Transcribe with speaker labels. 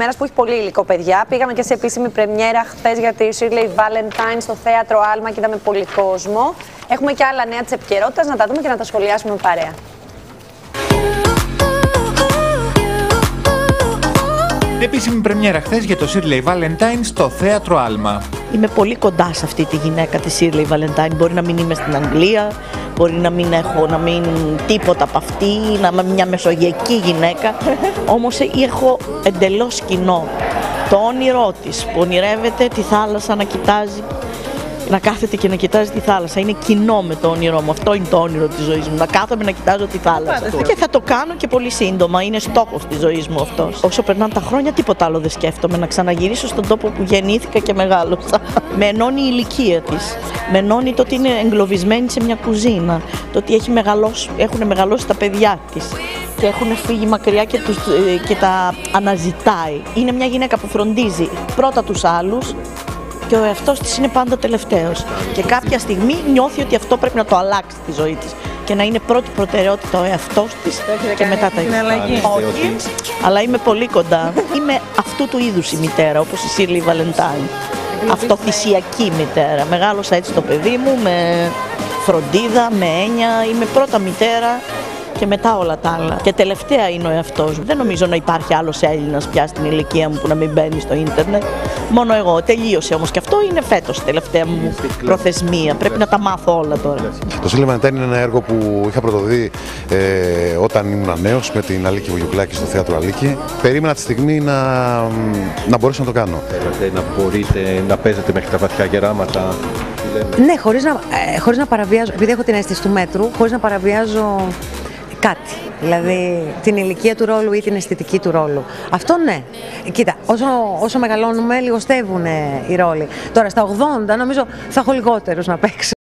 Speaker 1: Μέρας που έχει πολύ υλικό, παιδιά. Πήγαμε και σε επίσημη πρεμιέρα χθες για τη Shirley Valentine στο θέατρο Άλμα και είδαμε πολύ κόσμο. Έχουμε και άλλα νέα της επικαιρότητας, να τα δούμε και να τα σχολιάσουμε παρέα.
Speaker 2: Επίσημη πρεμιέρα χθες για το Shirley Valentine στο θέατρο Άλμα.
Speaker 3: Είμαι πολύ κοντά σε αυτή τη γυναίκα τη Shirley Valentine. Μπορεί να μην είμαι στην Αγγλία, μπορεί να μην έχω τίποτα από αυτή, να είμαι μια μεσογειακή γυναίκα. Όμως έχω εντελώς κοινό το όνειρό της που ονειρεύεται τη θάλασσα να κοιτάζει. Να κάθεται και να κοιτάζει τη θάλασσα. Είναι κοινό με το όνειρό μου. Αυτό είναι το όνειρο της ζωής μου. Να κάθομαι να κοιτάζω τη θάλασσα. Και θα το κάνω και πολύ σύντομα. Είναι στόχος της ζωής μου αυτός. Όσο περνάνε τα χρόνια, τίποτα άλλο δεν σκέφτομαι. Να ξαναγυρίσω στον τόπο που γεννήθηκα και μεγάλωσα. Με ενώνει η ηλικία της. Με ενώνει το ότι είναι εγκλωβισμένη σε μια κουζίνα. Το ότι έχουν μεγαλώσει τα παιδιά της. Και έχουν φύγει μακριά και τα αναζητάει. Είναι μια γυναίκα που φροντίζει πρώτα τους άλλους. Και ο εαυτός της είναι πάντα τελευταίος. Και κάποια στιγμή νιώθει ότι αυτό πρέπει να το αλλάξει τη ζωή της. Και να είναι πρώτη προτεραιότητα ο εαυτός της και μετά τα υπόλοιπα. Όχι, αλλά είμαι πολύ κοντά. Είμαι αυτού του είδους η μητέρα, όπως η Shirley Valentine. Αυτοθυσιακή μητέρα. Μεγάλωσα έτσι το παιδί μου, με φροντίδα, με έννοια. Είμαι πρώτα μητέρα και μετά όλα τα άλλα. Και τελευταία είναι ο εαυτός μου. Δεν νομίζω να υπάρχει άλλος Έλληνας πια στην ηλικία μου που να μην μπαίνει στο ίντερνετ. Μόνο εγώ. Τελείωσε όμως και αυτό είναι φέτος η τελευταία μου προθεσμία. Πρέπει να τα μάθω όλα τώρα.
Speaker 4: Το Shirley Valentine είναι ένα έργο που είχα πρωτοδεί όταν ήμουν νέος με την Αλίκη Βουγιουκλάκη στο θέατρο Αλίκη. Περίμενα τη στιγμή να μπορέσω να το κάνω.
Speaker 5: Θέλετε να μπορείτε να παίζετε μέχρι τα βαθιά γεράματα?
Speaker 6: Ναι, χωρίς να παραβιάζω, επειδή έχω την αίσθηση του μέτρου, χωρίς να παραβιάζω κάτι. Δηλαδή την ηλικία του ρόλου ή την αισθητική του ρόλου. Αυτό ναι. Κοίτα, όσο μεγαλώνουμε, λιγοστεύουν οι ρόλοι. Τώρα στα 80 νομίζω θα έχω λιγότερους να παίξω.